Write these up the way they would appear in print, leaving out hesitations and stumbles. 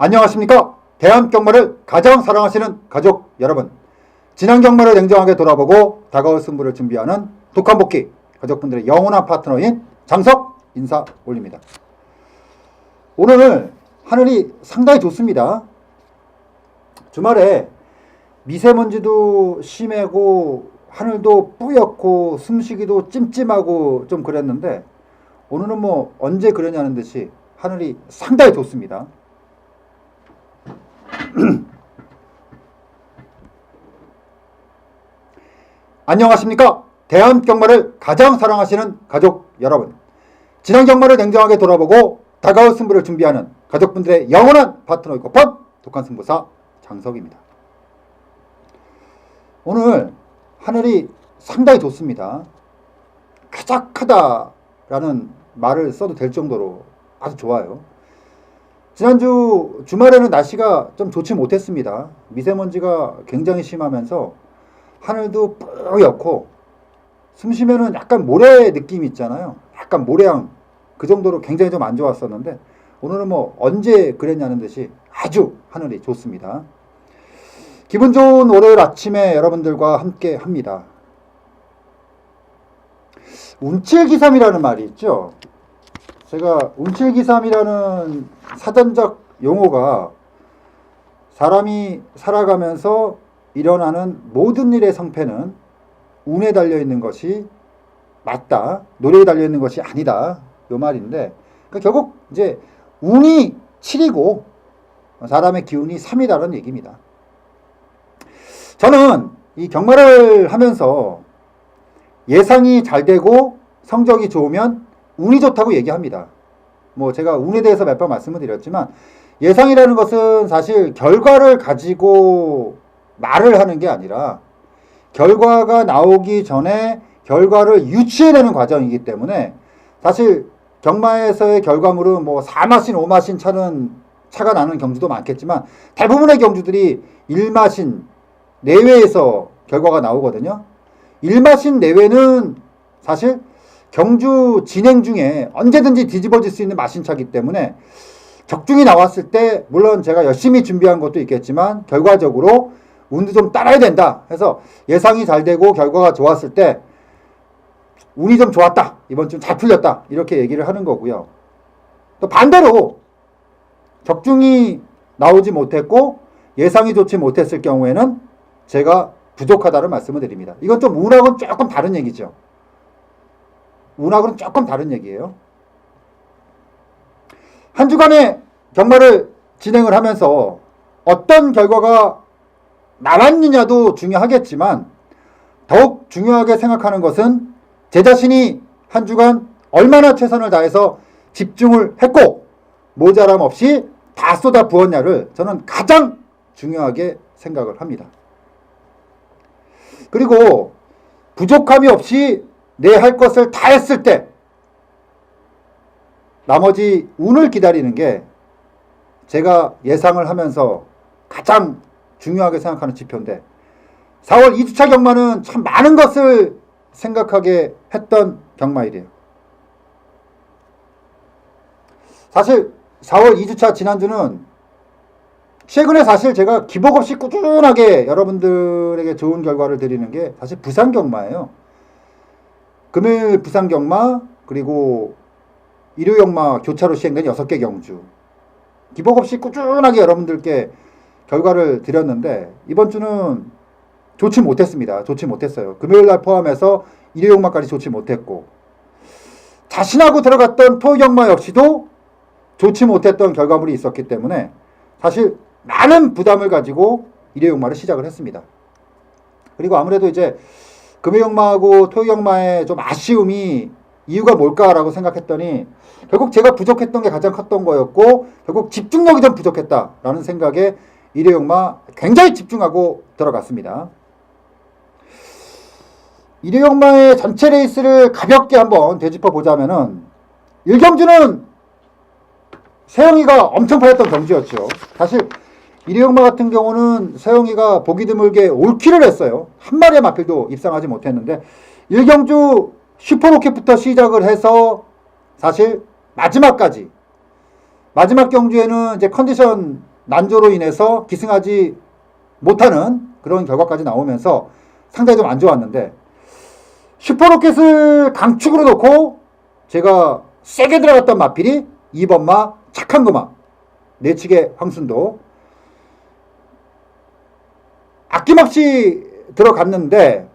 안녕하십니까. 대한경마를 가장 사랑하시는 가족 여러분, 지난 경마를 냉정하게 돌아보고 다가올 승부를 준비하는 독한복귀 가족분들의 영원한 파트너인 장석 인사 올립니다. 오늘 하늘이 상당히 좋습니다. 주말에 미세먼지도 심하고 하늘도 뿌옇고 숨쉬기도 찜찜하고 좀 그랬는데, 오늘은 뭐 언제 그러냐는 듯이 하늘이 상당히 좋습니다. 안녕하십니까. 대한경마를 가장 사랑하시는 가족 여러분, 지난 경마를 냉정하게 돌아보고 다가올 승부를 준비하는 가족분들의 영원한 파트너이고 펀 독한승부사 장석입니다. 오늘 하늘이 상당히 좋습니다. 쾌적하다라는 말을 써도 될 정도로 아주 좋아요. 지난주 주말에는 날씨가 좀 좋지 못했습니다. 미세먼지가 굉장히 심하면서 하늘도 뿌옇고 숨 쉬면은 약간 모래 느낌이 있잖아요. 약간 모래향, 그 정도로 굉장히 좀 안 좋았었는데, 오늘은 뭐 언제 그랬냐는 듯이 아주 하늘이 좋습니다. 기분 좋은 월요일 아침에 여러분들과 함께 합니다. 운칠기삼이라는 말이 있죠. 제가 운칠기삼이라는 사전적 용어가 사람이 살아가면서 일어나는 모든 일의 성패는 운에 달려있는 것이 맞다, 노래에 달려있는 것이 아니다, 요 말인데, 그러니까 결국 이제 운이 7이고 사람의 기운이 3이다라는 얘기입니다. 저는 이 경마를 하면서 예상이 잘 되고 성적이 좋으면 운이 좋다고 얘기합니다. 뭐 제가 운에 대해서 몇 번 말씀을 드렸지만, 예상이라는 것은 사실 결과를 가지고 말을 하는 게 아니라 결과가 나오기 전에 결과를 유추해내는 과정이기 때문에, 사실 경마에서의 결과물은 뭐 4마신 5마신 차가 나는 경주도 많겠지만 대부분의 경주들이 1마신 내외에서 결과가 나오거든요. 1마신 내외는 사실 경주 진행 중에 언제든지 뒤집어질 수 있는 마신차이기 때문에 적중이 나왔을 때, 물론 제가 열심히 준비한 것도 있겠지만 결과적으로 운도 좀 따라야 된다 해서 예상이 잘 되고 결과가 좋았을 때 운이 좀 좋았다, 이번 주 잘 풀렸다, 이렇게 얘기를 하는 거고요. 또 반대로 적중이 나오지 못했고 예상이 좋지 못했을 경우에는 제가 부족하다는 말씀을 드립니다. 이건 좀 운하고는 조금 다른 얘기죠. 운하고는 조금 다른 얘기예요. 한 주간의 경마를 진행을 하면서 어떤 결과가 나왔느냐도 중요하겠지만, 더욱 중요하게 생각하는 것은 제 자신이 한 주간 얼마나 최선을 다해서 집중을 했고 모자람 없이 다 쏟아 부었냐를 저는 가장 중요하게 생각을 합니다. 그리고 부족함이 없이 내 할 것을 다 했을 때 나머지 운을 기다리는 게 제가 예상을 하면서 가장 중요하게 생각하는 지표인데, 4월 2주차 경마는 참 많은 것을 생각하게 했던 경마일이에요. 사실 4월 2주차 지난주는 최근에 사실 제가 기복 없이 꾸준하게 여러분들에게 좋은 결과를 드리는 게 사실 부산 경마예요. 금요일 부산 경마, 그리고 일요 경마 교차로 시행된 6개 경주, 기복 없이 꾸준하게 여러분들께 결과를 드렸는데, 이번 주는 좋지 못했습니다. 좋지 못했어요. 금요일날 포함해서 일요 경마까지 좋지 못했고, 자신하고 들어갔던 토요 경마 역시도 좋지 못했던 결과물이 있었기 때문에 사실 많은 부담을 가지고 일요 경마를 시작을 했습니다. 그리고 아무래도 이제 금요 경마하고 토요 경마의 좀 아쉬움이 이유가 뭘까라고 생각했더니, 결국 제가 부족했던 게 가장 컸던 거였고, 결국 집중력이 좀 부족했다라는 생각에 일요 경마 굉장히 집중하고 들어갔습니다. 일요 경마의 전체 레이스를 가볍게 한번 되짚어 보자면은, 1경주는 세영이가 엄청 팔렸던 경주였죠. 사실 일요 경마 같은 경우는 세영이가 보기 드물게 올킬을 했어요. 한 마리의 마필도 입상하지 못했는데, 1경주 슈퍼로켓부터 시작을 해서 사실 마지막까지, 마지막 경주에는 이제 컨디션 난조로 인해서 기승하지 못하는 그런 결과까지 나오면서 상당히 좀 안 좋았는데, 슈퍼로켓을 강축으로 놓고 제가 세게 들어갔던 마필이 2번마 착한 거마, 내측의 황순도 아낌없이 들어갔는데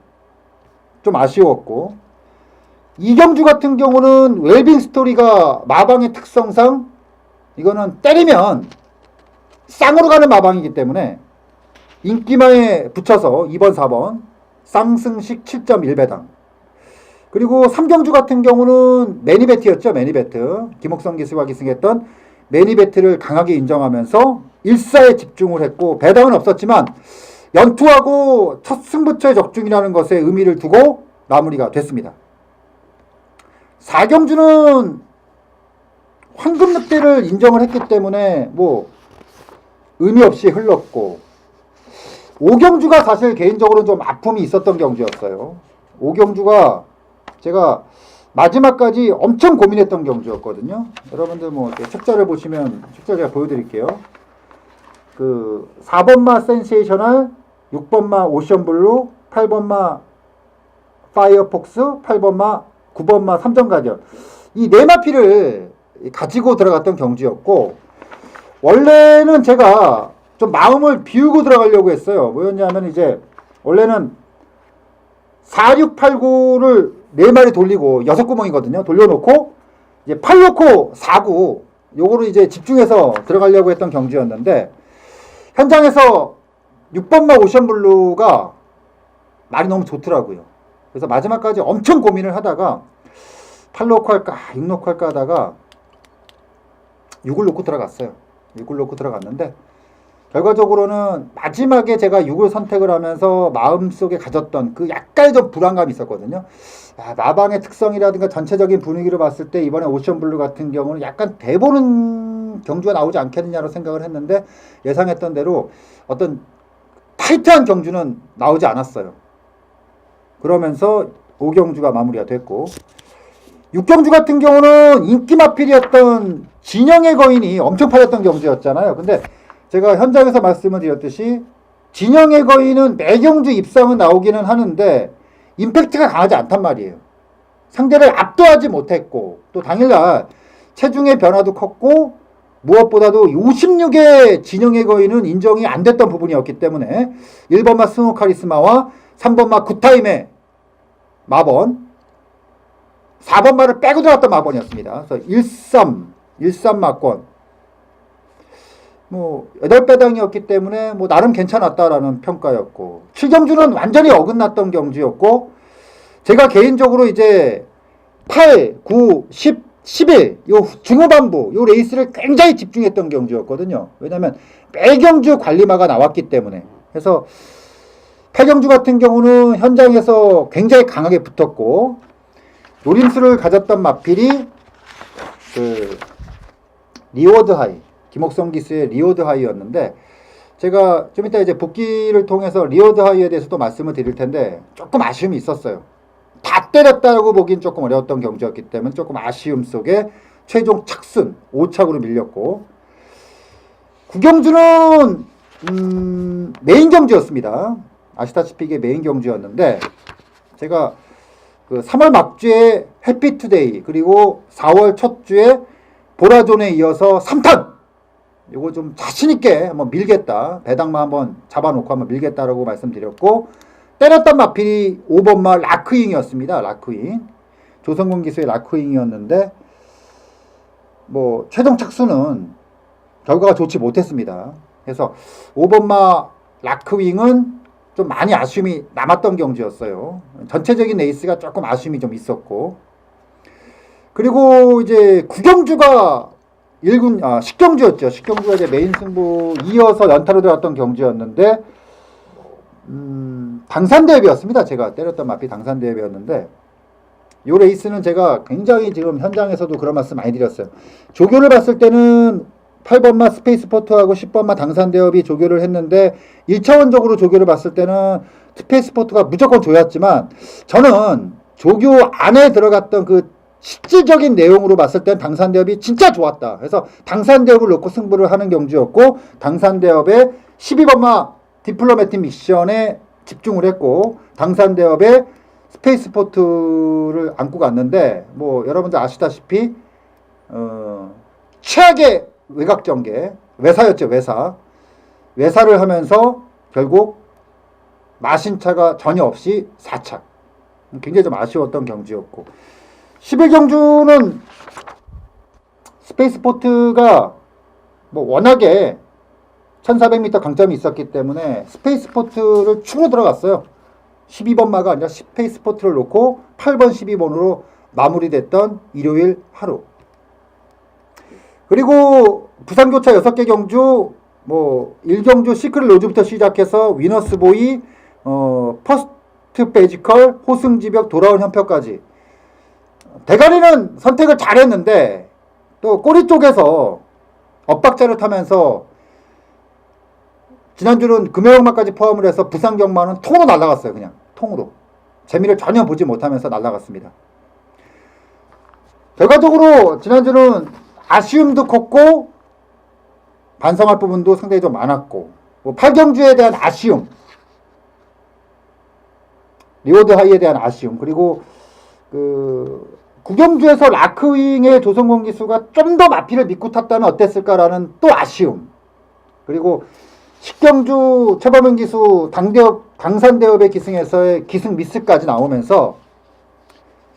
좀 아쉬웠고, 이경주 같은 경우는 웰빙 스토리가 마방의 특성상 이거는 때리면 쌍으로 가는 마방이기 때문에 인기마에 붙여서 2번, 4번 쌍승식 7.1배당. 그리고 삼경주 같은 경우는 매니베트였죠. 매니베트. 김옥성 기수가 기승했던 매니베트를 강하게 인정하면서 1사에 집중을 했고, 배당은 없었지만 연투하고 첫 승부처의 적중이라는 것에 의미를 두고 마무리가 됐습니다. 사경주는 황금 늑대를 인정을 했기 때문에 뭐 의미 없이 흘렀고, 오경주가 사실 개인적으로 좀 아픔이 있었던 경주였어요. 오경주가 제가 마지막까지 엄청 고민했던 경주였거든요. 여러분들 뭐 책자를 보시면, 책자 제가 보여드릴게요. 그 4번마 센세이셔널, 6번마 오션블루, 8번마 파이어폭스, 8번마, 9번마 3점가전, 이 네 마피를 가지고 들어갔던 경주였고, 원래는 제가 좀 마음을 비우고 들어가려고 했어요. 뭐였냐면, 이제 원래는 4689를 4마리 돌리고 6구멍이거든요. 돌려놓고 이제 8놓고 4구, 요거를 이제 집중해서 들어가려고 했던 경주였는데, 현장에서 6번마 오션블루가 말이 너무 좋더라고요. 그래서 마지막까지 엄청 고민을 하다가 8놓고 할까 6놓고 할까 하다가 6을 놓고 들어갔어요. 6을 놓고 들어갔는데, 결과적으로는 마지막에 제가 6을 선택을 하면서 마음속에 가졌던 그 약간의 좀 불안감이 있었거든요. 마방의 특성이라든가 전체적인 분위기를 봤을 때 이번에 오션블루 같은 경우는 약간 대보는 경주가 나오지 않겠느냐로 생각을 했는데, 예상했던 대로 어떤 타이트한 경주는 나오지 않았어요. 그러면서 5경주가 마무리가 됐고, 6경주 같은 경우는 인기 마필이었던 진영의 거인이 엄청 팔렸던 경주였잖아요. 근데 제가 현장에서 말씀을 드렸듯이 진영의 거인은 매경주 입상은 나오기는 하는데 임팩트가 강하지 않단 말이에요. 상대를 압도하지 못했고, 또 당일날 체중의 변화도 컸고, 무엇보다도 56의 진영의 거인은 인정이 안 됐던 부분이었기 때문에 1번마 스노우 카리스마와 3번마 굿타임의 마번, 4번마를 빼고 들어갔던 마번이었습니다. 그래서 13 마권, 뭐 8배당이었기 때문에 뭐 나름 괜찮았다라는 평가였고, 7경주는 완전히 어긋났던 경주였고, 제가 개인적으로 이제 8, 9, 10, 11 요 중후반부 요 레이스를 굉장히 집중했던 경주였거든요. 왜냐하면 매경주 관리마가 나왔기 때문에. 그래서 8경주 같은 경우는 현장에서 굉장히 강하게 붙었고, 노림수를 가졌던 마필이 그 리워드 하이, 김옥성 기수의 리워드 하이였는데, 제가 좀 이따 이제 복귀를 통해서 리워드 하이에 대해서도 말씀을 드릴 텐데 조금 아쉬움이 있었어요. 다 때렸다고 보긴 조금 어려웠던 경주였기 때문에 조금 아쉬움 속에 최종 착순 5착으로 밀렸고, 9경주는 메인 경주였습니다. 아시다시피 이게 메인 경주였는데, 제가 그 3월 막주에 해피투데이, 그리고 4월 첫 주에 보라존에 이어서 3탄, 이거 좀 자신있게 한번 밀겠다, 배당만 한번 잡아놓고 한번 밀겠다라고 말씀드렸고, 때렸던 마필이 5번마 라크윙이었습니다. 라크윙, 조성군 기수의 라크윙이었는데 뭐 최종 착수는 결과가 좋지 못했습니다. 그래서 5번마 라크윙은 좀 많이 아쉬움이 남았던 경주였어요. 전체적인 레이스가 조금 아쉬움이 좀 있었고, 그리고 이제 9경주가 10경주였죠. 10경주가 이제 메인 승부 이어서 연타로 들어갔던 경주였는데, 당산대회였습니다. 제가 때렸던 마피 당산대회였는데, 요 레이스는 제가 굉장히 지금 현장에서도 그런 말씀 많이 드렸어요. 조교를 봤을 때는 8번마 스페이스포트하고 10번마 당산대업이 조교를 했는데, 1차원적으로 조교를 봤을 때는 스페이스포트가 무조건 조였지만, 저는 조교 안에 들어갔던 그 실질적인 내용으로 봤을 땐 당산대업이 진짜 좋았다. 그래서 당산대업을 놓고 승부를 하는 경주였고, 당산대업의 12번마 디플로매틱 미션에 집중을 했고, 당산대업의 스페이스포트를 안고 갔는데, 뭐 여러분들 아시다시피 최악의 외곽전개, 외사였죠. 외사를 하면서 결국 마신차가 전혀 없이 4착. 굉장히 좀 아쉬웠던 경주였고, 11경주는 스페이스포트가 뭐 워낙에 1400m 강점이 있었기 때문에 스페이스포트를 추로 들어갔어요. 12번마가 아니라 스페이스포트를 놓고 8번 12번으로 마무리됐던 일요일 하루. 그리고 부산교차 6개 경주, 뭐 1경주 시크릿 로즈부터 시작해서 위너스보이, 퍼스트 베지컬, 호승지벽, 돌아온 현표까지 대가리는 선택을 잘했는데 또 꼬리 쪽에서 엇박자를 타면서 지난주는 금요일마까지 포함을 해서 부산 경마는 통으로 날아갔어요. 그냥 통으로 재미를 전혀 보지 못하면서 날아갔습니다. 결과적으로 지난주는 아쉬움도 컸고 반성할 부분도 상당히 좀 많았고, 뭐 8경주에 대한 아쉬움, 리워드 하이에 대한 아쉬움, 그리고 그 9경주에서 라크윙의 조성권 기수가 좀 더 마피를 믿고 탔다면 어땠을까라는 또 아쉬움, 그리고 10경주 최범현 기수 당산대업의 기승에서의 기승 미스까지 나오면서,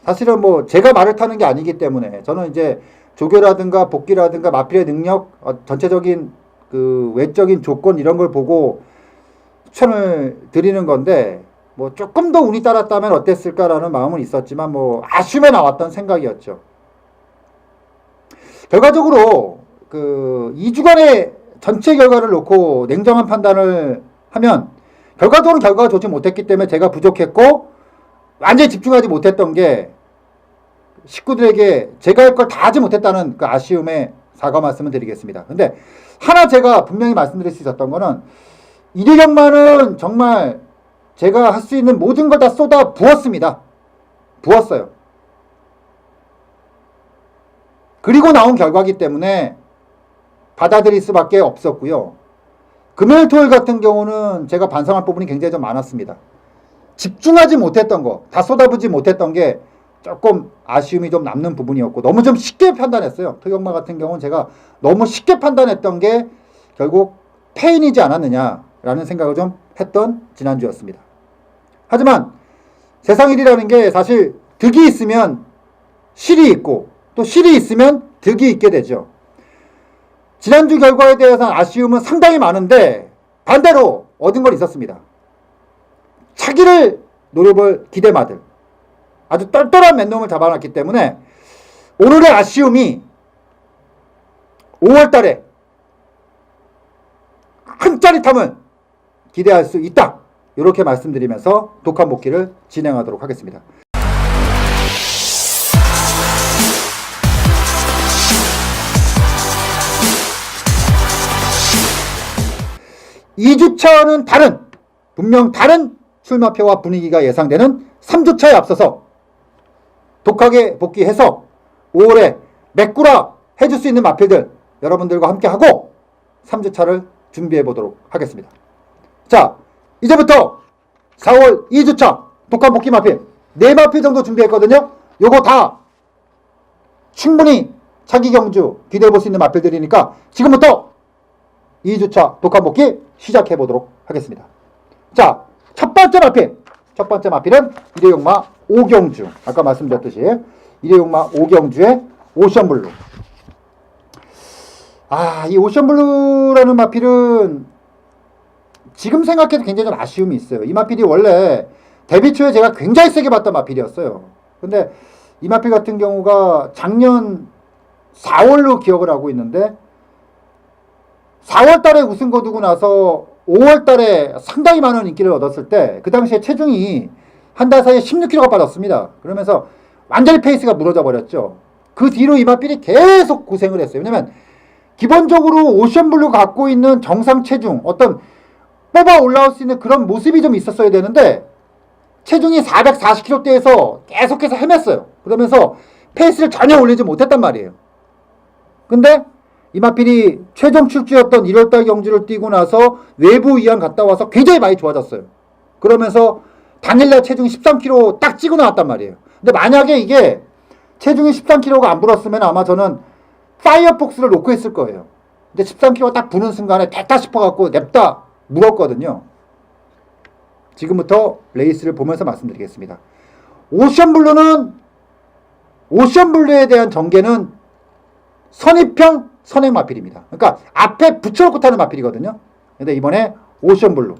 사실은 뭐 제가 말을 타는 게 아니기 때문에 저는 이제 조교라든가 복귀라든가 마필의 능력, 전체적인 그 외적인 조건 이런 걸 보고 추천을 드리는 건데, 뭐 조금 더 운이 따랐다면 어땠을까라는 마음은 있었지만 뭐 아쉬움에 나왔던 생각이었죠. 결과적으로 그 2주간의 전체 결과를 놓고 냉정한 판단을 하면 결과적으로는 결과가 좋지 못했기 때문에 제가 부족했고 완전히 집중하지 못했던 게 식구들에게 제가 할 걸 다 하지 못했다는 그 아쉬움에 사과 말씀을 드리겠습니다. 근데 하나 제가 분명히 말씀드릴 수 있었던 거는, 일일경마는 정말 제가 할 수 있는 모든 걸 다 쏟아 부었습니다. 부었어요. 그리고 나온 결과기 때문에 받아들일 수밖에 없었고요. 금요일 토요일 같은 경우는 제가 반성할 부분이 굉장히 좀 많았습니다. 집중하지 못했던 거, 다 쏟아부지 못했던 게 조금 아쉬움이 좀 남는 부분이었고, 너무 좀 쉽게 판단했어요. 토경마 같은 경우는 제가 너무 쉽게 판단했던 게 결국 패인이지 않았느냐라는 생각을 좀 했던 지난주였습니다. 하지만 세상일이라는 게 사실 득이 있으면 실이 있고 또 실이 있으면 득이 있게 되죠. 지난주 결과에 대해서는 아쉬움은 상당히 많은데 반대로 얻은 건 있었습니다. 차기를 노려볼 기대마들, 아주 똘똘한 맨놈을 잡아놨기 때문에 오늘의 아쉬움이 5월달에 큰 짜릿함을 기대할 수 있다, 이렇게 말씀드리면서 독한 복귀를 진행하도록 하겠습니다. 2주차와는 다른, 분명 다른 출마표와 분위기가 예상되는 3주차에 앞서서 독하게 복귀해서 5월에 메꾸라 해줄 수 있는 마필들 여러분들과 함께 하고 3주차를 준비해 보도록 하겠습니다. 자, 이제부터 4월 2주차 독한 복귀 마필 4마필 정도 준비했거든요. 요거 다 충분히 차기 경주 기대해 볼 수 있는 마필들이니까 지금부터 2주차 독한 복귀 시작해 보도록 하겠습니다. 자, 첫 번째 마필은 일회용마 5경주, 아까 말씀드렸듯이 일회용마 5경주의 오션블루. 이 오션블루라는 마필은 지금 생각해도 굉장히 좀 아쉬움이 있어요. 이 마필이 원래 데뷔 초에 제가 굉장히 세게 봤던 마필이었어요. 근데 이 마필 같은 경우가 작년 4월로 기억을 하고 있는데 4월 달에 우승 거두고 나서 5월 달에 상당히 많은 인기를 얻었을 때 그 당시에 체중이 한 달 사이에 16kg가 빠졌습니다. 그러면서 완전히 페이스가 무너져 버렸죠. 그 뒤로 이 마필이 계속 고생을 했어요. 왜냐면 기본적으로 오션블루가 갖고 있는 정상 체중, 어떤 뽑아 올라올 수 있는 그런 모습이 좀 있었어야 되는데 체중이 440kg대에서 계속해서 헤맸어요. 그러면서 페이스를 전혀 올리지 못했단 말이에요. 근데 이 마필이 최종 출주였던 1월달 경주를 뛰고 나서 외부 이완 갔다 와서 굉장히 많이 좋아졌어요. 그러면서 당일날 체중이 13kg 딱 찍어 나왔단 말이에요. 근데 만약에 이게 체중이 13kg가 안 불었으면 아마 저는 파이어폭스를 놓고 했을 거예요. 근데 13kg가 딱 부는 순간에 됐다 싶어갖고 냅다 물었거든요. 지금부터 레이스를 보면서 말씀드리겠습니다. 오션블루에 대한 전개는 선입형 선행 마필입니다. 그러니까 앞에 붙여놓고 타는 마필이거든요. 근데 이번에 오션블루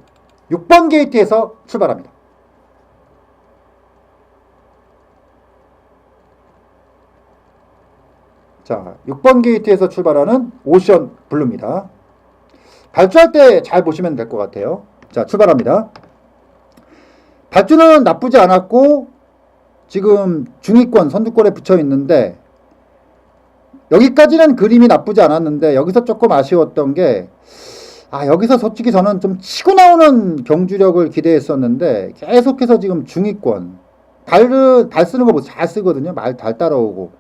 6번 게이트에서 출발합니다. 자, 6번 게이트에서 출발하는 오션블루입니다. 발주할 때 잘 보시면 될 것 같아요. 자, 출발합니다. 발주는 나쁘지 않았고 지금 중위권, 선두권에 붙여 있는데 여기까지는 그림이 나쁘지 않았는데 여기서 조금 아쉬웠던 게 여기서 솔직히 저는 좀 치고 나오는 경주력을 기대했었는데 계속해서 지금 중위권 발 쓰는 거 잘 쓰거든요. 잘 따라오고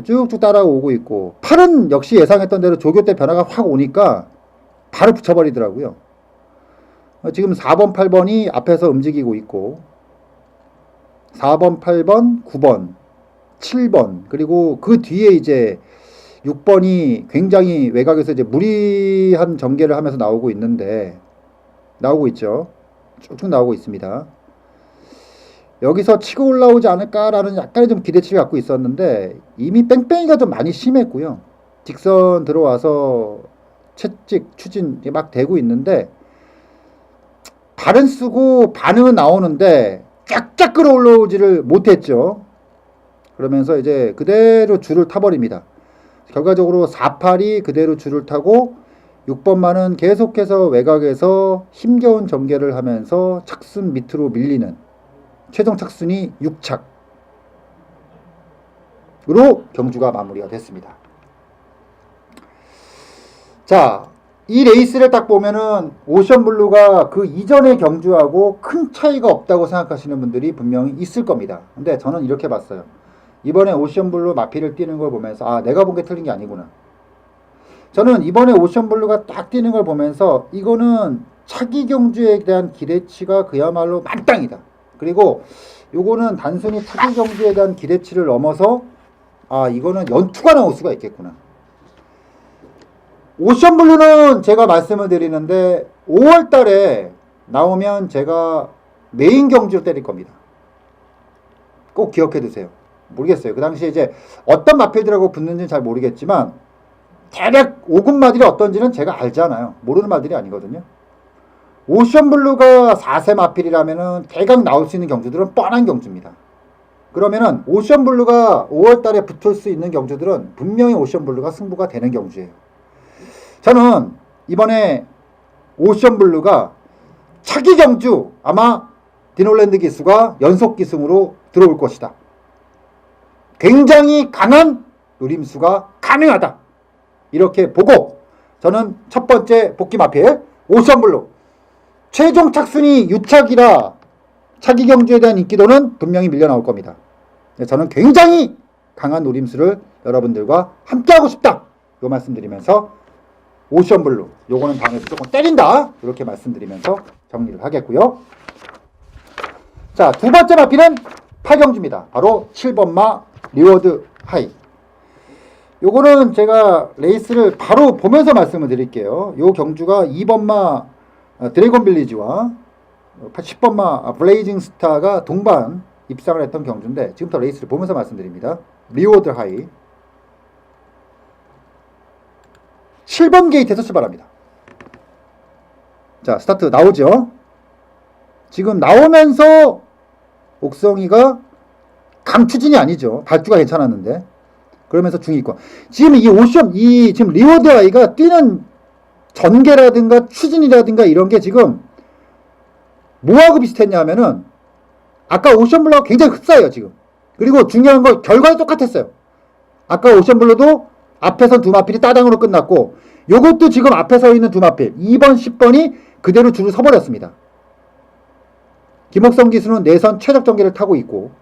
쭉쭉 따라오고 있고 팔은 역시 예상했던 대로 조교 때 변화가 확 오니까 바로 붙여버리더라고요. 지금 4번, 8번이 앞에서 움직이고 있고 4번, 8번, 9번, 7번 그리고 그 뒤에 이제 6번이 굉장히 외곽에서 이제 무리한 전개를 하면서 나오고 있죠. 쭉쭉 나오고 있습니다. 여기서 치고 올라오지 않을까라는 약간의 좀 기대치를 갖고 있었는데 이미 뺑뺑이가 좀 많이 심했고요. 직선 들어와서 채찍, 추진 막 되고 있는데 발은 쓰고 반응은 나오는데 쫙쫙 끌어올라오지를 못했죠. 그러면서 이제 그대로 줄을 타버립니다. 결과적으로 4팔이 그대로 줄을 타고 6번만은 계속해서 외곽에서 힘겨운 전개를 하면서 착순 밑으로 밀리는 최종 착순이 6착으로 경주가 마무리가 됐습니다. 자, 이 레이스를 딱 보면은 오션블루가 그 이전의 경주하고 큰 차이가 없다고 생각하시는 분들이 분명히 있을 겁니다. 근데 저는 이렇게 봤어요. 이번에 오션블루 마필을 뛰는 걸 보면서 내가 본 게 틀린 게 아니구나. 저는 이번에 오션블루가 딱 뛰는 걸 보면서 이거는 차기 경주에 대한 기대치가 그야말로 만땅이다. 그리고 요거는 단순히 차기 경주에 대한 기대치를 넘어서 이거는 연투가 나올 수가 있겠구나. 오션블루는 제가 말씀을 드리는데 5월 달에 나오면 제가 메인 경주를 때릴 겁니다. 꼭 기억해 두세요. 모르겠어요. 그 당시에 이제 어떤 마필들하고 붙는지는 잘 모르겠지만 대략 5군 마들이 어떤지는 제가 알잖아요. 모르는 마들이 아니거든요. 오션블루가 4세 마필이라면은 대강 나올 수 있는 경주들은 뻔한 경주입니다. 그러면은 오션블루가 5월 달에 붙을 수 있는 경주들은 분명히 오션블루가 승부가 되는 경주예요. 저는 이번에 오션블루가 차기 경주 아마 디놀랜드 기수가 연속 기승으로 들어올 것이다. 굉장히 강한 노림수가 가능하다. 이렇게 보고 저는 첫 번째 복귀 마필 오션블루 최종 착순이 유착이라 차기 경주에 대한 인기도는 분명히 밀려 나올 겁니다. 저는 굉장히 강한 노림수를 여러분들과 함께하고 싶다. 이 말씀드리면서 오션블루 요거는 다음에 조금 때린다. 이렇게 말씀드리면서 정리를 하겠고요. 자, 두 번째 마필은 8경주입니다. 바로 7번마 리워드 하이. 요거는 제가 레이스를 바로 보면서 말씀을 드릴게요. 요 경주가 2번마 드래곤 빌리지와 10번마 블레이징 스타가 동반 입상을 했던 경주인데 지금부터 레이스를 보면서 말씀드립니다. 리워드 하이 7번 게이트에서 출발합니다. 자, 스타트 나오죠. 지금 나오면서 옥성이가 강추진이 아니죠. 발주가 괜찮았는데. 그러면서 중위권. 지금 지금 리워드 아이가 뛰는 전개라든가 추진이라든가 이런 게 지금 뭐하고 비슷했냐면은 아까 오션블루가 굉장히 흡사해요, 지금. 그리고 중요한 건 결과는 똑같았어요. 아까 오션블루도 앞에선 두 마필이 따당으로 끝났고 요것도 지금 앞에 서 있는 두 마필 2번, 10번이 그대로 줄을 서버렸습니다. 김옥성 기수는 내선 최적 전개를 타고 있고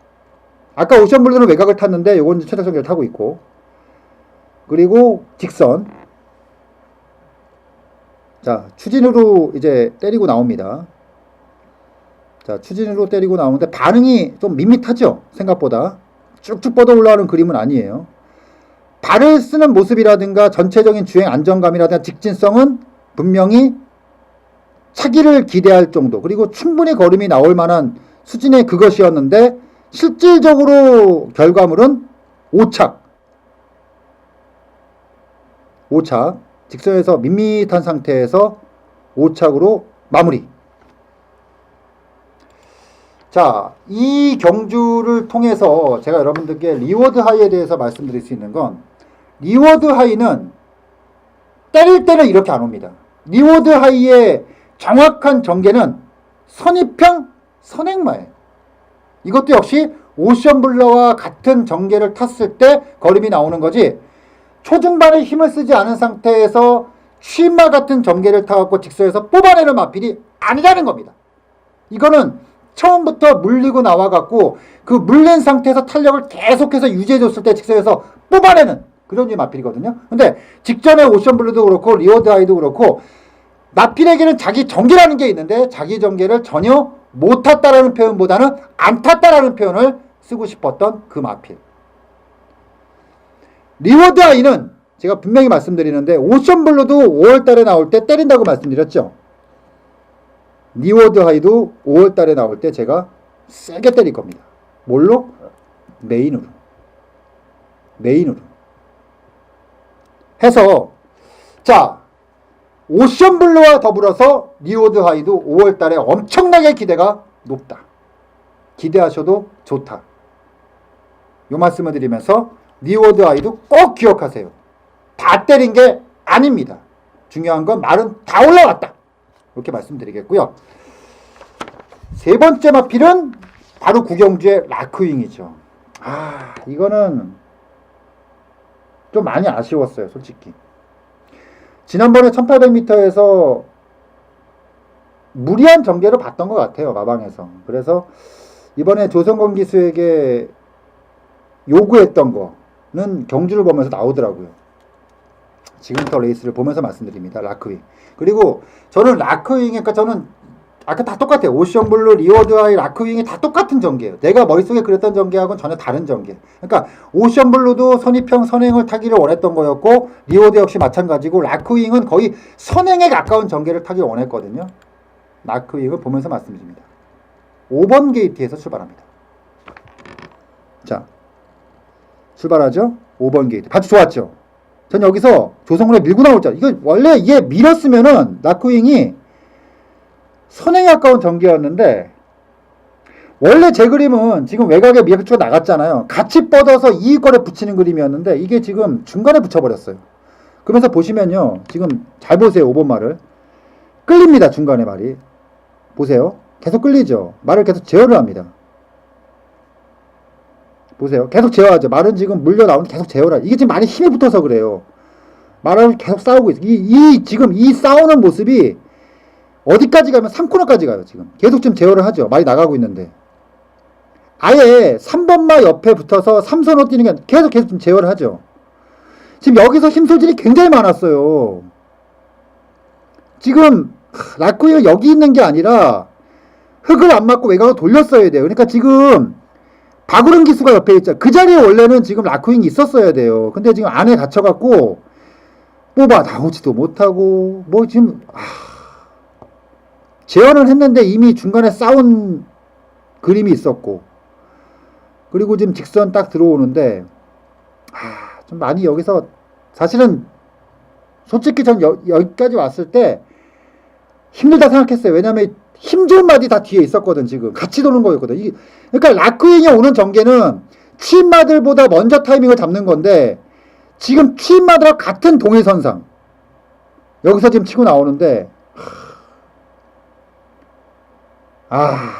아까 오션블루는 외곽을 탔는데 요건 최적 전개를 타고 있고, 그리고 직선. 자, 추진으로 이제 때리고 나옵니다. 자, 추진으로 때리고 나오는데 반응이 좀 밋밋하죠? 생각보다. 쭉쭉 뻗어 올라가는 그림은 아니에요. 발을 쓰는 모습이라든가 전체적인 주행 안정감이라든가 직진성은 분명히 차기를 기대할 정도, 그리고 충분히 걸음이 나올 만한 수준의 그것이었는데 실질적으로 결과물은 5착. 직선에서 밋밋한 상태에서 5착으로 마무리. 자, 이 경주를 통해서 제가 여러분들께 리워드 하이에 대해서 말씀드릴 수 있는 건, 리워드 하이는 때릴 때는 이렇게 안 옵니다. 리워드 하이의 정확한 전개는 선입형 선행마예요. 이것도 역시 오션블러와 같은 전개를 탔을 때 걸음이 나오는 거지, 초중반에 힘을 쓰지 않은 상태에서 취마 같은 전개를 타갖고 직선에서 뽑아내는 마필이 아니라는 겁니다. 이거는 처음부터 물리고 나와갖고 그 물린 상태에서 탄력을 계속해서 유지해줬을 때 직선에서 뽑아내는 그런 류의 마필이거든요. 근데 직전에 오션블루도 그렇고 리워드 하이도 그렇고 마필에게는 자기 전개라는 게 있는데 자기 전개를 전혀 못 탔다라는 표현보다는 안 탔다라는 표현을 쓰고 싶었던 그 마필. 리워드 하이는 제가 분명히 말씀드리는데 오션블루도 5월달에 나올 때 때린다고 말씀드렸죠. 리워드 하이도 5월달에 나올 때 제가 세게 때릴 겁니다. 뭘로? 메인으로 해서, 자, 오션블루와 더불어서 리워드 하이도 5월달에 엄청나게 기대가 높다. 기대하셔도 좋다. 요 말씀을 드리면서 리워드 하이도 꼭 기억하세요. 다 때린 게 아닙니다. 중요한 건 말은 다 올라왔다. 이렇게 말씀드리겠고요. 세 번째 마필은 바로 구경주의 라크윙이죠. 이거는 좀 많이 아쉬웠어요, 솔직히. 지난번에 1800m에서 무리한 전개를 봤던 것 같아요, 마방에서. 그래서 이번에 조성건 기수에게 요구했던 거는 경주를 보면서 나오더라고요. 지금부터 레이스를 보면서 말씀드립니다. 라크윙. 그리고 저는 라크윙, 그러니까 저는 아까 다 똑같아요. 오션블루, 리워드 하이, 라크윙이 다 똑같은 전개예요. 내가 머릿속에 그렸던 전개하고는 전혀 다른 전개. 그러니까 오션블루도 선입형 선행을 타기를 원했던 거였고, 리워드 역시 마찬가지고, 라크윙은 거의 선행에 가까운 전개를 타기를 원했거든요. 라크윙을 보면서 말씀드립니다. 5번 게이트에서 출발합니다. 자, 출발하죠. 5번 게이트. 아주 좋았죠. 전 여기서 조성훈에 밀고 나오자. 이거 원래 얘 밀었으면은 라크윙이 선행에 가까운 전개였는데, 원래 제 그림은 지금 외곽에 미역주가 나갔잖아요. 같이 뻗어서 이익거래 붙이는 그림이었는데 이게 지금 중간에 붙여버렸어요. 그러면서 보시면요, 지금 잘 보세요. 5번 말을 끌립니다. 중간에 말이 보세요. 계속 끌리죠. 말을 계속 제어를 합니다. 보세요. 계속 제어하죠. 말은 지금 물려 나오는데 계속 제어를 하죠. 이게 지금 많이 힘이 붙어서 그래요. 말을 계속 싸우고 있어요. 지금 이 싸우는 모습이 어디까지 가면 3코너까지 가요. 지금 계속 좀 제어를 하죠. 말이 나가고 있는데 아예 3번마 옆에 붙어서 3선호 뛰는 게 계속 좀 제어를 하죠. 지금 여기서 힘 소진이 굉장히 많았어요. 지금 라크윙은 여기 있는 게 아니라 흙을 안 맞고 외곽을 돌렸어야 돼요. 그러니까 지금 박우른 기수가 옆에 있죠. 그 자리에 원래는 지금 라크윙이 있었어야 돼요. 근데 지금 안에 갇혀갖고 뽑아 나오지도 못하고 뭐 지금 제어는 했는데 이미 중간에 싸운 그림이 있었고, 그리고 지금 직선 딱 들어오는데 좀 많이 여기서 사실은 솔직히 전 여기까지 왔을 때 힘들다 생각했어요. 왜냐면 힘 좋은 마디 다 뒤에 있었거든. 지금 같이 도는 거였거든. 그러니까 라크윙이 오는 전개는 취임마들보다 먼저 타이밍을 잡는 건데 지금 취임마들과 같은 동일선상 여기서 지금 치고 나오는데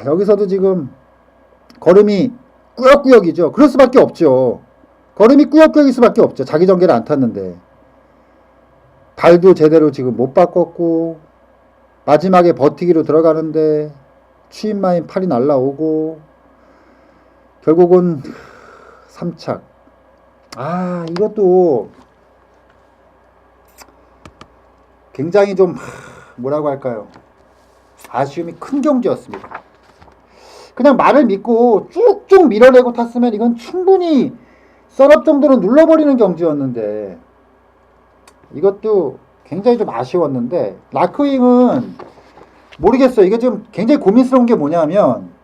여기서도 지금 걸음이 꾸역꾸역이죠. 그럴 수밖에 없죠. 걸음이 꾸역꾸역일 수밖에 없죠. 자기 전개를 안 탔는데 발도 제대로 지금 못 바꿨고 마지막에 버티기로 들어가는데 취임마인 팔이 날라오고 결국은 3착. 이것도 굉장히 좀 뭐라고 할까요? 아쉬움이 큰 경주였습니다. 그냥 말을 믿고 쭉쭉 밀어내고 탔으면 이건 충분히 썰업 정도로 눌러버리는 경주였는데 이것도 굉장히 좀 아쉬웠는데 라크윙은 모르겠어요. 이게 좀 굉장히 고민스러운 게 뭐냐면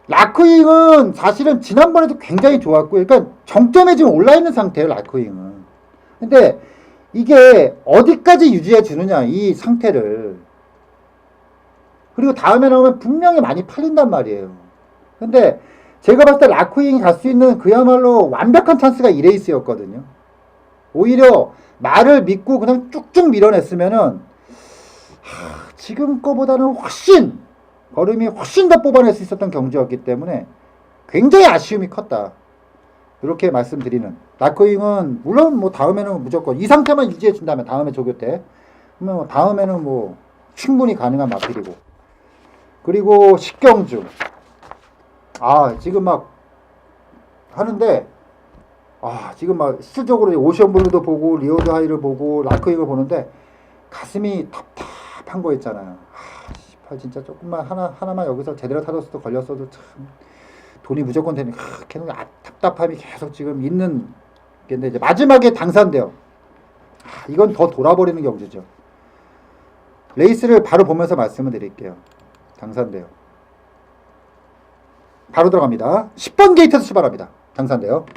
라크윙은 사실은 지난번에도 굉장히 좋았고 그러니까 정점에 지금 올라있는 상태예요. 라크윙은. 근데 이게 어디까지 유지해 주느냐 이 상태를. 그리고 다음에 나오면 분명히 많이 팔린단 말이에요. 근데 제가 봤을 때 라크윙이 갈 수 있는 그야말로 완벽한 찬스가 이 레이스였거든요. 오히려 말을 믿고 그냥 쭉쭉 밀어냈으면은 지금 거보다는 훨씬 걸음이 훨씬 더 뽑아낼 수 있었던 경주였기 때문에 굉장히 아쉬움이 컸다. 이렇게 말씀드리는. 라크윙은 물론 뭐 다음에는 무조건 이 상태만 유지해 준다면 다음에 조교 때 그러면 다음에는 뭐 충분히 가능한 마필이고. 그리고 식경주. 지금 막 하는데 지금 막 실질적으로 오션블루도 보고 리오드 하이를 보고 라크윙을 보는데 가슴이 답답한 거 있잖아요. 진짜 조금만 하나만 여기서 제대로 타줬어도 걸렸어도 참 돈이 무조건 되니까 계속 답답함이 계속 지금 있는 게 이제 마지막에 당산대요. 이건 더 돌아버리는 경주죠. 레이스를 바로 보면서 말씀을 드릴게요. 당산대요. 바로 들어갑니다. 10번 게이트에서 출발합니다. 당산대요.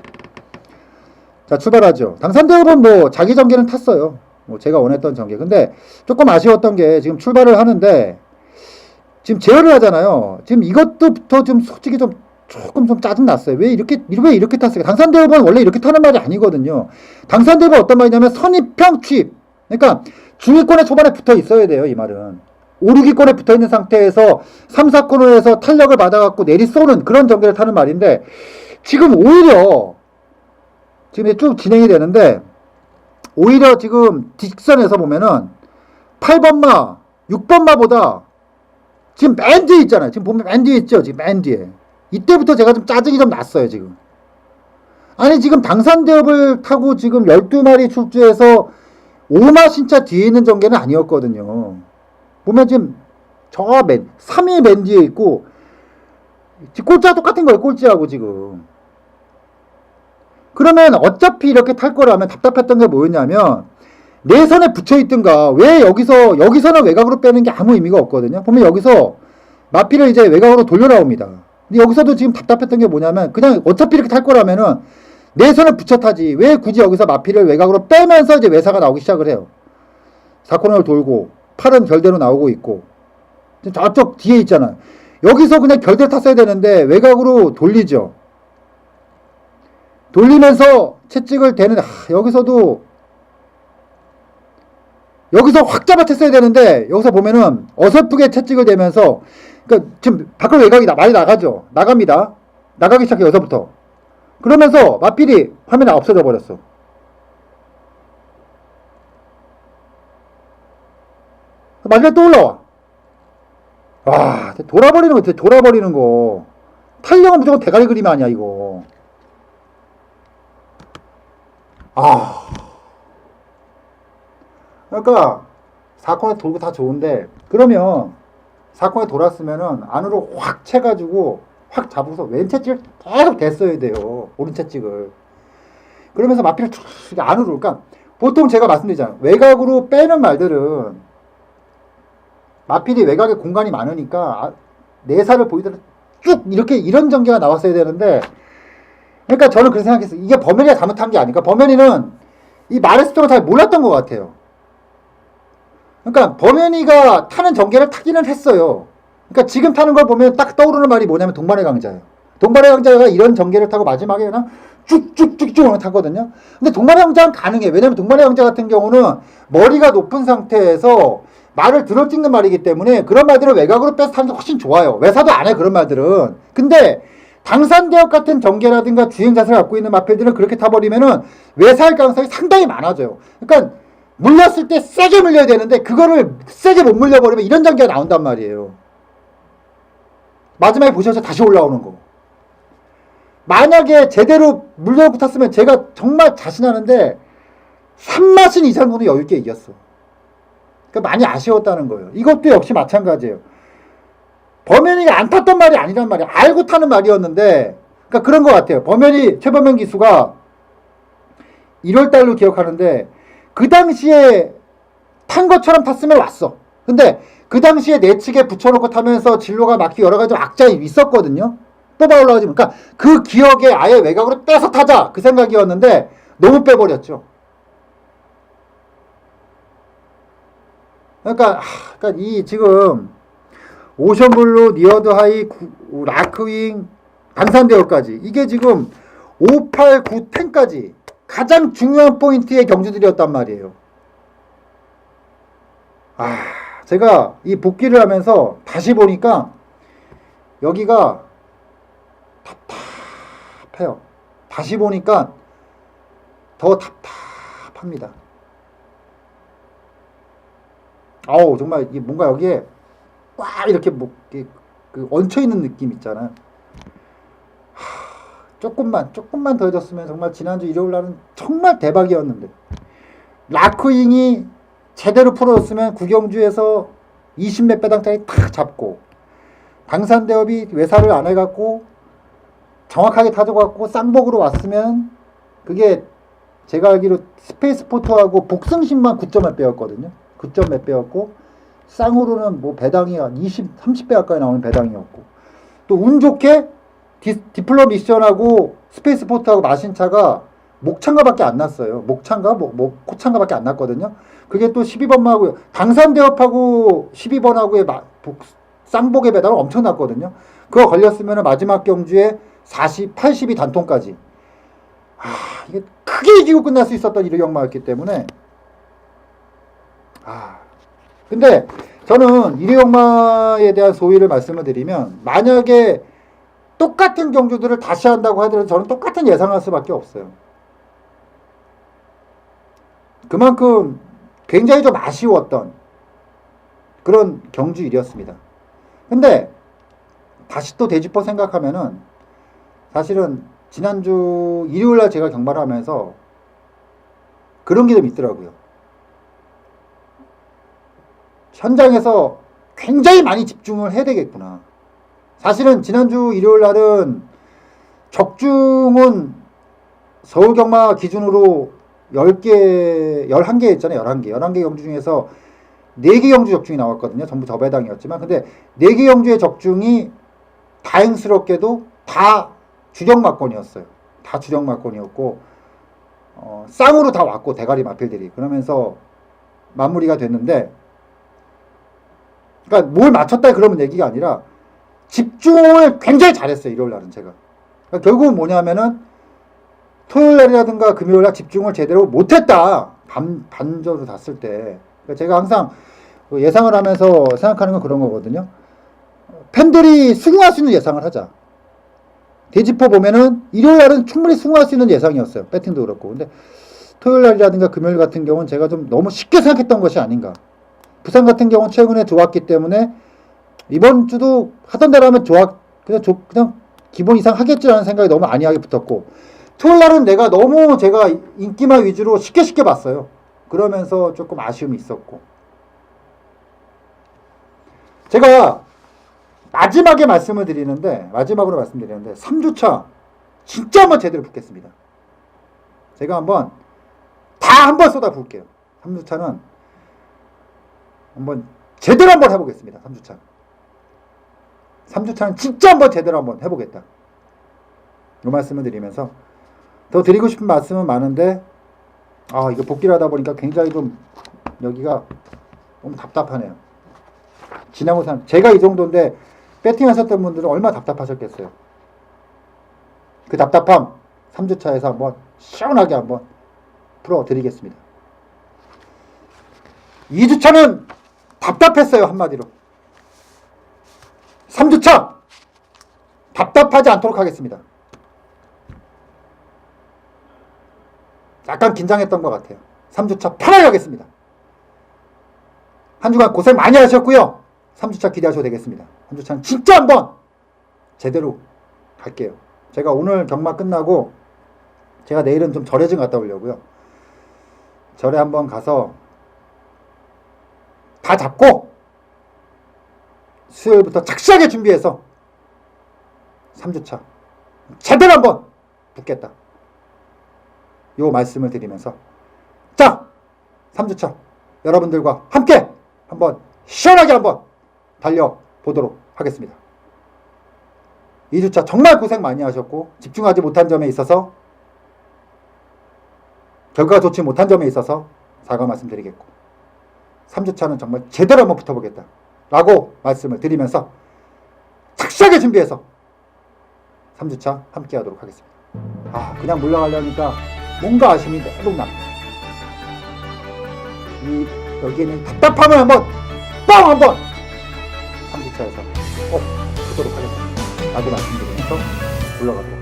자, 출발하죠. 당산대역은 뭐 자기 전개는 탔어요. 뭐 제가 원했던 전개. 근데 조금 아쉬웠던 게 지금 출발을 하는데 지금 제어를 하잖아요. 지금 이것도부터 좀 솔직히 조금 짜증 났어요. 왜 이렇게 탔어요? 당산대역은 원래 이렇게 타는 말이 아니거든요. 당산대역은 어떤 말이냐면 선입평 취입. 그러니까 중위권에 초반에 붙어 있어야 돼요. 이 말은. 5, 6위권에 붙어 있는 상태에서 3, 4코너에서 탄력을 받아갖고 내리 쏘는 그런 전개를 타는 말인데 지금 오히려 지금 쭉 진행이 되는데 오히려 지금 뒷선에서 보면은 8번마, 6번마보다 지금 맨 뒤에 있잖아요. 지금 보면 맨 뒤에 있죠. 지금 맨 뒤에. 이때부터 제가 좀 짜증이 좀 났어요. 지금. 아니 지금 당산대업을 타고 지금 12마리 출주해서 5마 신차 뒤에 있는 전개는 아니었거든요. 보면 지금 3위 맨 뒤에 있고 꼴찌와 똑같은 거예요. 꼴찌하고 지금. 그러면 어차피 이렇게 탈 거라면 답답했던 게 뭐였냐면 내 선에 붙여있든가 왜 여기서는 외곽으로 빼는 게 아무 의미가 없거든요. 보면 여기서 마피를 이제 외곽으로 돌려 나옵니다. 근데 여기서도 지금 답답했던 게 뭐냐면 그냥 어차피 이렇게 탈 거라면은 내 선에 붙여 타지 왜 굳이 여기서 마피를 외곽으로 빼면서 이제 외사가 나오기 시작을 해요. 4코너를 돌고 팔은 결대로 나오고 있고 저쪽 뒤에 있잖아요. 여기서 그냥 결대로 탔어야 되는데 외곽으로 돌리죠. 돌리면서 채찍을 대는 여기서 확 잡아챘어야 되는데 여기서 보면은 어설프게 채찍을 대면서 그러니까 지금 밖으로 외곽이 많이 나가죠. 나갑니다. 나가기 시작해 여기서부터. 그러면서 마필이 화면에 없어져 버렸어. 마지막에 또 올라와. 돌아버리는 거. 탄력은 무조건 대가리 그림 아니야 이거. 그러니까 4코너 돌고 다 좋은데 그러면 4코너 돌았으면은 안으로 확 채가지고 확 잡고서 왼 채찍을 계속 댔어야 돼요. 오른 채찍을. 그러면서 마피를 안으로. 그러니까 보통 제가 말씀드리잖아요. 외곽으로 빼는 말들은 마필이 외곽에 공간이 많으니까 내사를 보이더라도 쭉 이런 전개가 나왔어야 되는데 그러니까 저는 그렇게 생각했어요. 이게 범현이가 잘못한 게 아니니까 범현이는 이 마레스토가 잘 몰랐던 것 같아요. 그러니까 범현이가 타는 전개를 타기는 했어요. 그러니까 지금 타는 걸 보면 딱 떠오르는 말이 뭐냐면 동반의 강자예요. 동반의 강자가 이런 전개를 타고 마지막에 그냥 쭉쭉쭉쭉 타거든요. 근데 동반의 강자는 가능해. 왜냐면 동반의 강자 같은 경우는 머리가 높은 상태에서 말을 들어 찍는 말이기 때문에 그런 말들을 외곽으로 빼서 타는 게 훨씬 좋아요. 외사도 안 해 그런 말들은. 근데 당산대역 같은 전개라든가 주행 자세를 갖고 있는 마필들은 그렇게 타버리면은 외사할 가능성이 상당히 많아져요. 그러니까 물렸을 때 세게 물려야 되는데 그거를 세게 못 물려버리면 이런 전개가 나온단 말이에요. 마지막에 보셔서 다시 올라오는 거. 만약에 제대로 물려고 탔으면 제가 정말 자신하는데 3마신 이상으로 여유있게 이겼어. 그러니까 많이 아쉬웠다는 거예요. 이것도 역시 마찬가지예요. 범현이가 안 탔던 말이 아니란 말이야. 알고 타는 말이었는데, 그러니까 그런 것 같아요. 범현이, 최범현 기수가 1월달로 기억하는데, 그 당시에 탄 것처럼 탔으면 왔어. 근데 그 당시에 내측에 붙여놓고 타면서 진로가 막히고 여러 가지 악장이 있었거든요. 뽑아 올라가지. 그러니까 그 기억에 아예 외곽으로 빼서 타자. 그 생각이었는데, 너무 빼버렸죠. 그러니까 이 지금 오션블루, 니어드하이, 라크윙, 당산대역까지 이게 지금 5, 8, 9, 10까지 가장 중요한 포인트의 경주들이었단 말이에요. 제가 이 복귀를 하면서 다시 보니까 여기가 답답해요. 다시 보니까 더 답답합니다. 정말 뭔가 여기에 꽉 이렇게 그 얹혀있는 느낌 있잖아요. 조금만 더 해줬으면 정말 지난주 일요일 날은 정말 대박이었는데, 라크윙이 제대로 풀어줬으면 구경주에서 20몇 배당짜리 탁 잡고, 당산대업이 외사를 안 해갖고 정확하게 타줘갖고 쌍복으로 왔으면, 그게 제가 알기로 스페이스포트하고 복승신만 9점 몇 배였거든요. 9점 몇 배였고, 쌍으로는 뭐 배당이 한 20, 30배 가까이 나오는 배당이었고, 또 운 좋게 디플로 미션하고 스페이스포트하고 마신차가 목창가밖에 안 났어요. 목창가? 코창가밖에 안 났거든요. 그게 또 12번하고, 당산대업하고 12번하고의 쌍복의 배당은 엄청 났거든요. 그거 걸렸으면 마지막 경주에 40, 82 단통까지. 이게 크게 이기고 끝날 수 있었던 일요경마였기 때문에. 근데 저는 일요경마에 대한 소위를 말씀을 드리면, 만약에 똑같은 경주들을 다시 한다고 하더라도 저는 똑같은 예상할 수밖에 없어요. 그만큼 굉장히 좀 아쉬웠던 그런 경주일이었습니다. 근데 다시 또 되짚어 생각하면은, 사실은 지난주 일요일날 제가 경마를 하면서 그런 게 좀 있더라고요. 현장에서 굉장히 많이 집중을 해야 되겠구나. 사실은 지난주 일요일날은 적중은 서울경마 기준으로 10개, 11개 했잖아요. 11개. 11개 경주 중에서 4개 경주 적중이 나왔거든요. 전부 저배당이었지만. 근데 4개 경주의 적중이 다행스럽게도 다 주력마권이었어요. 다 주력마권이었고, 쌍으로 다 왔고, 대가리 마필들이. 그러면서 마무리가 됐는데, 그러니까 뭘 맞췄다 그러면 얘기가 아니라 집중을 굉장히 잘했어요. 일요일날은 제가. 그러니까 결국은 뭐냐면은 토요일날이라든가 금요일날 집중을 제대로 못했다. 반저로 닿았을 때. 그러니까 제가 항상 예상을 하면서 생각하는 건 그런 거거든요. 팬들이 수긍할 수 있는 예상을 하자. 대지포 보면은 일요일날은 충분히 수긍할 수 있는 예상이었어요. 배팅도 그렇고. 근데 토요일날이라든가 금요일 같은 경우는 제가 좀 너무 쉽게 생각했던 것이 아닌가. 부산 같은 경우는 최근에 좋았기 때문에 이번 주도 하던 대로 하면 그냥 기본 이상 하겠지라는 생각이 너무 안이하게 붙었고, 토요일날은 너무 제가 인기만 위주로 쉽게 봤어요. 그러면서 조금 아쉬움이 있었고, 제가 마지막으로 말씀을 드리는데 3주차 진짜 한번 제대로 붙겠습니다. 제가 한번 쏟아 부을게요. 3주차는 한번 제대로 한번 해보겠습니다. 3주차는 진짜 한번 제대로 한번 해보겠다. 이 말씀을 드리면서, 더 드리고 싶은 말씀은 많은데, 이거 복귀를 하다 보니까 굉장히 좀 여기가 너무 답답하네요. 지나고 제가 이 정도인데 배팅 하셨던 분들은 얼마나 답답하셨겠어요. 그 답답함 3주차에서 한번 시원하게 한번 풀어드리겠습니다. 2주차는 답답했어요. 한마디로. 3주차 답답하지 않도록 하겠습니다. 약간 긴장했던 것 같아요. 3주차 편하게 하겠습니다. 한 주간 고생 많이 하셨고요. 3주차 기대하셔도 되겠습니다. 3주차는 진짜 한번 제대로 갈게요. 제가 오늘 경마 끝나고 제가 내일은 좀 절에 좀 갔다 오려고요. 절에 한번 가서 다 잡고 수요일부터 착실하게 준비해서 3주차 제대로 한번 붙겠다. 요 말씀을 드리면서 자 3주차 여러분들과 함께 한번 시원하게 한번 달려보도록 하겠습니다. 2주차 정말 고생 많이 하셨고 집중하지 못한 점에 있어서 결과가 좋지 못한 점에 있어서 사과 말씀드리겠고 3주차는 정말 제대로 한번 붙어보겠다 라고 말씀을 드리면서 착실하게 준비해서 3주차 함께 하도록 하겠습니다. 그냥 물러가려니까 뭔가 아쉬움이 너무 납니다. 여기에는 답답함을 한번 뻥 한번 3주차에서 꼭 하도록 하겠습니다 라고 말씀드리면서 물러가도록 하겠습니다.